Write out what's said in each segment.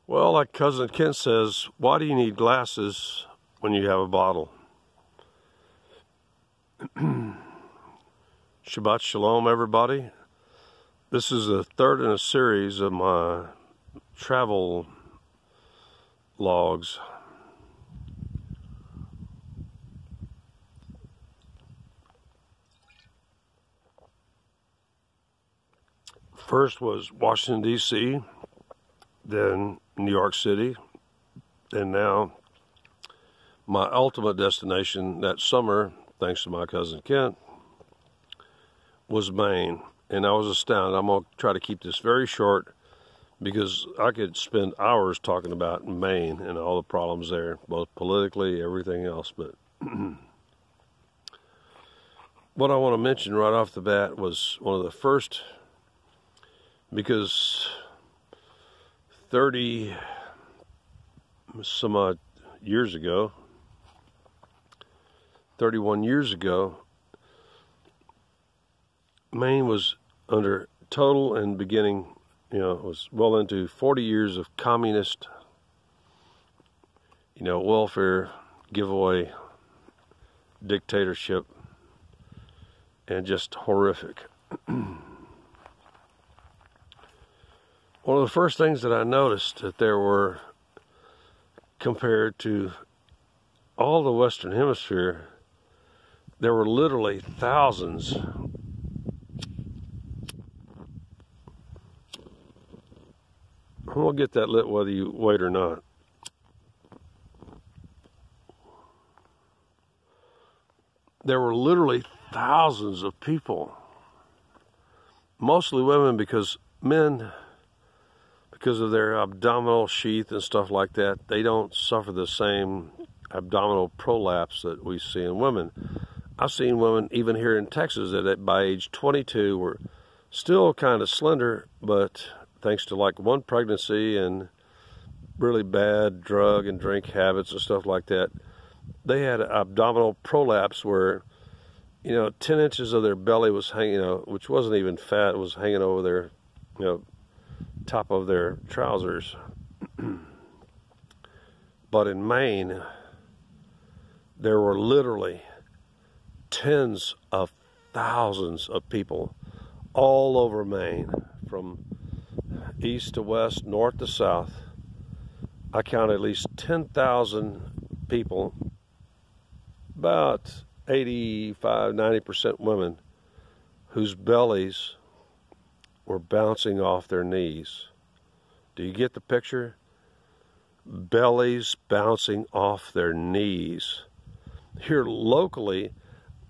Well, like Cousin Kent says, why do you need glasses when you have a bottle? Shabbat Shalom, everybody. This is the third in a series of my travel logs. First was Washington, D.C., then New York City, and now my ultimate destination that summer, thanks to my cousin Kent, was Maine. And I was astounded. I'm going to try to keep this very short because I could spend hours talking about Maine and all the problems there, both politically, everything else. But what I want to mention right off the bat was one of the first, because 30 some odd years ago, 31 years ago, Maine was under total and beginning, it was well into 40 years of communist, welfare, giveaway, dictatorship, and just horrific. One of the first things that I noticed that there were, compared to all the Western Hemisphere, there were literally thousands. I'm going to get that lit whether you wait or not. There were literally thousands of people, mostly women, because men, because of their abdominal sheath and stuff like that, they don't suffer the same abdominal prolapse that we see in women. I've seen women, even here in Texas, that by age 22 were still kind of slender, but thanks to like one pregnancy and really bad drug and drink habits and stuff like that, they had an abdominal prolapse where, 10 inches of their belly was hanging, which wasn't even fat, was hanging over their, top of their trousers. But in Maine, there were literally tens of thousands of people all over Maine, from east to west, north to south. I counted at least 10,000 people, about 85-90% women, whose bellies were bouncing off their knees. Do you get the picture? Bellies bouncing off their knees. Here locally,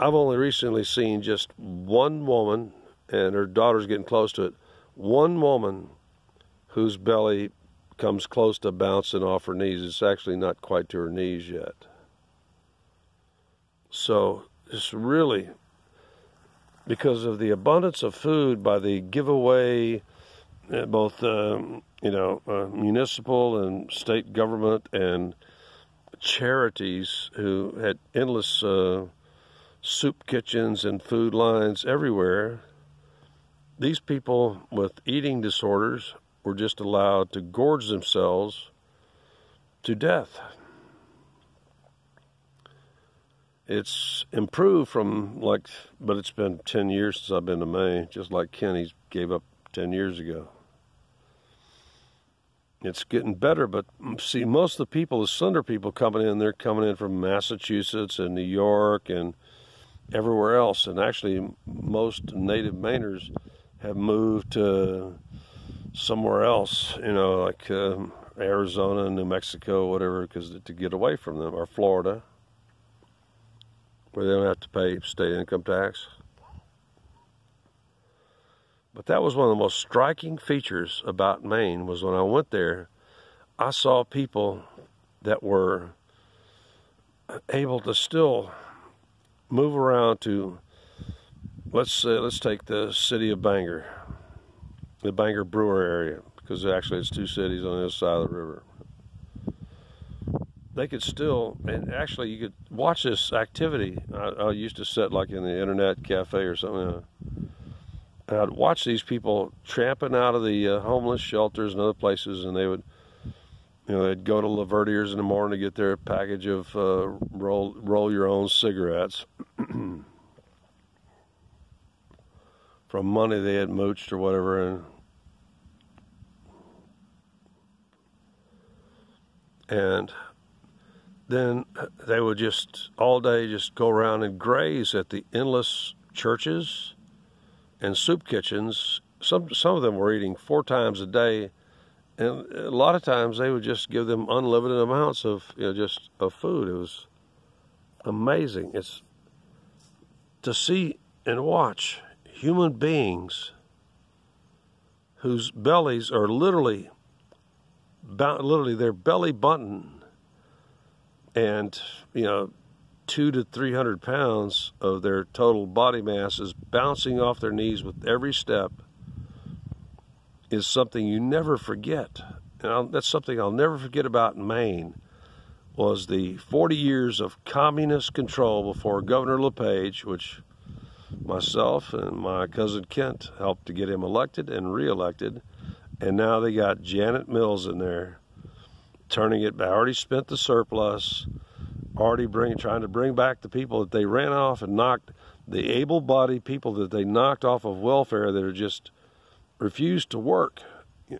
I've only recently seen just one woman, and her daughter's getting close to it, one woman whose belly comes close to bouncing off her knees. It's actually not quite to her knees yet. So it's really because of the abundance of food by the giveaway, both municipal and state government and charities who had endless soup kitchens and food lines everywhere. These people with eating disorders were just allowed to gorge themselves to death. It's improved from but it's been 10 years since I've been to Maine, just like Kenny gave up 10 years ago. It's getting better, but see, most of the people, the slender people coming in, they're coming in from Massachusetts and New York and everywhere else. And actually, most native Mainers have moved to somewhere else, like Arizona, New Mexico, whatever, because to get away from them, or Florida, where they don't have to pay state income tax. But that was one of the most striking features about Maine, was when I went there, I saw people that were able to still move around to, let's take the city of Bangor, the Bangor Brewer area, because actually it's two cities on the other side of the river. They could still, and actually you could watch this activity. I used to sit like in the internet cafe or something, and I'd watch these people tramping out of the homeless shelters and other places, and they would they'd go to Laverdier's in the morning to get their package of roll your own cigarettes from money they had mooched or whatever, and then they would just all day just go around and graze at the endless churches and soup kitchens. Some of them were eating 4 times a day, and a lot of times they would just give them unlimited amounts of just of food. It was amazing. It's to see and watch human beings whose bellies are literally their belly button, and 200 to 300 pounds of their total body mass is bouncing off their knees with every step, is something you never forget. And that's something I'll never forget about Maine, was the 40 years of communist control before Governor LePage, which myself and my cousin Kent helped to get him elected and reelected. And now they got Janet Mills in there, turning it back. Already spent the surplus, trying to bring back the people that they ran off and knocked, the able-bodied people that they knocked off of welfare that are just refused to work. A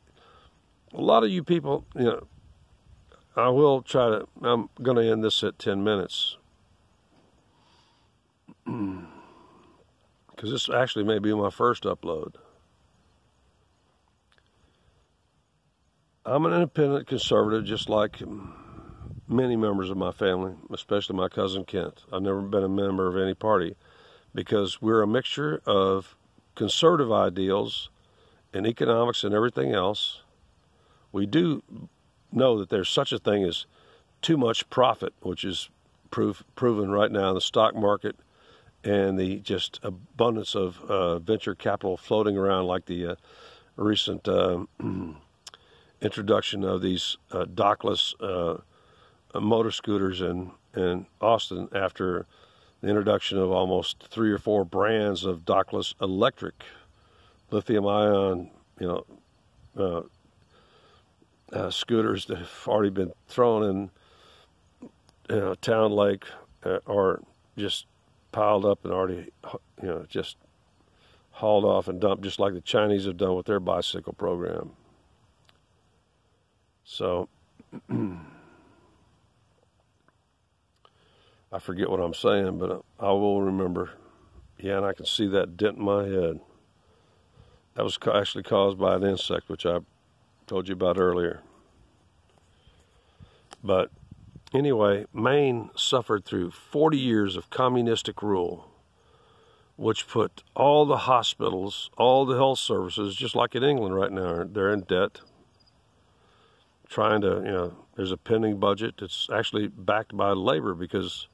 lot of you people, I'm going to end this at 10 minutes. Because this actually may be my first upload. I'm an independent conservative, just like many members of my family, especially my cousin Kent. I've never been a member of any party, because we're a mixture of conservative ideals and economics and everything else. We do know that there's such a thing as too much profit, which is proven right now in the stock market, and the just abundance of venture capital floating around, like the recent introduction of these dockless motor scooters in Austin, after the introduction of almost 3 or 4 brands of dockless electric lithium-ion, scooters that have already been thrown in town lake, or just piled up and already, just hauled off and dumped, just like the Chinese have done with their bicycle program. So, I forget what I'm saying, but I will remember. Yeah, and I can see that dent in my head. That was actually caused by an insect, which I told you about earlier. But anyway, Maine suffered through 40 years of communistic rule, which put all the hospitals, all the health services, just like in England right now, they're in debt. Trying to, there's a pending budget that's actually backed by labor, because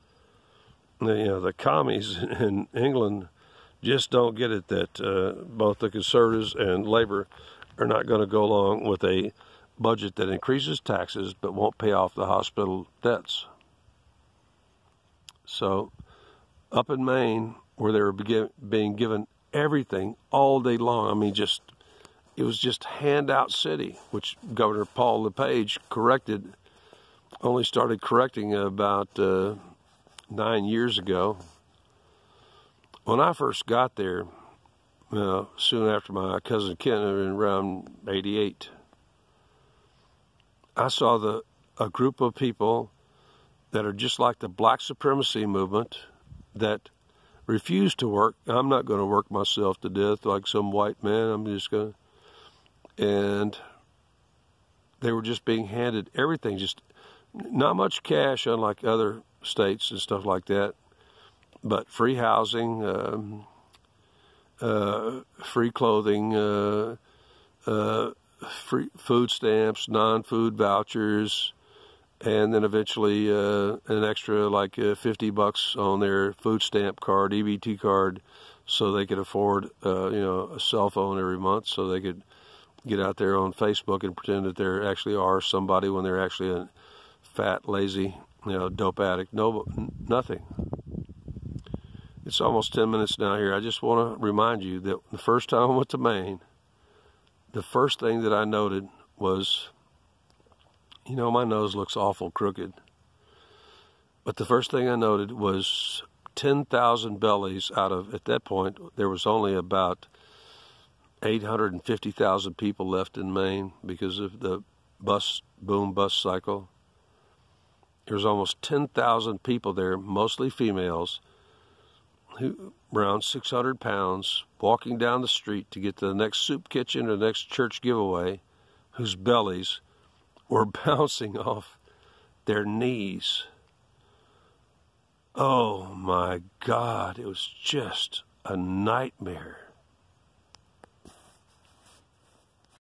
the commies in England just don't get it that both the conservatives and labor are not going to go along with a budget that increases taxes but won't pay off the hospital debts. So up in Maine, where they were being given everything all day long, I mean, it was just handout city, which Governor Paul LePage only started correcting about 9 years ago. When I first got there, soon after my cousin Ken, around 88, I saw a group of people that are just like the Black Supremacy movement, that refuse to work. I'm not going to work myself to death like some white man. I'm just going to... And they were just being handed everything, just not much cash, unlike other states and stuff like that, but free housing, free clothing, free food stamps, non-food vouchers, and then eventually an extra like $50 on their food stamp card, EBT card, so they could afford a cell phone every month, so they could get out there on Facebook and pretend that they actually are somebody when they're actually a fat, lazy, dope addict. No, nothing. It's almost 10 minutes now here. I just want to remind you that the first time I went to Maine, the first thing that I noted was, You know, my nose looks awful crooked. But the first thing I noted was 10,000 bellies out of, at that point, there was only about 850,000 people left in Maine because of the boom bust cycle. There was almost 10,000 people there, mostly females, who around 600 pounds, walking down the street to get to the next soup kitchen or the next church giveaway, whose bellies were bouncing off their knees. Oh my God, it was just a nightmare.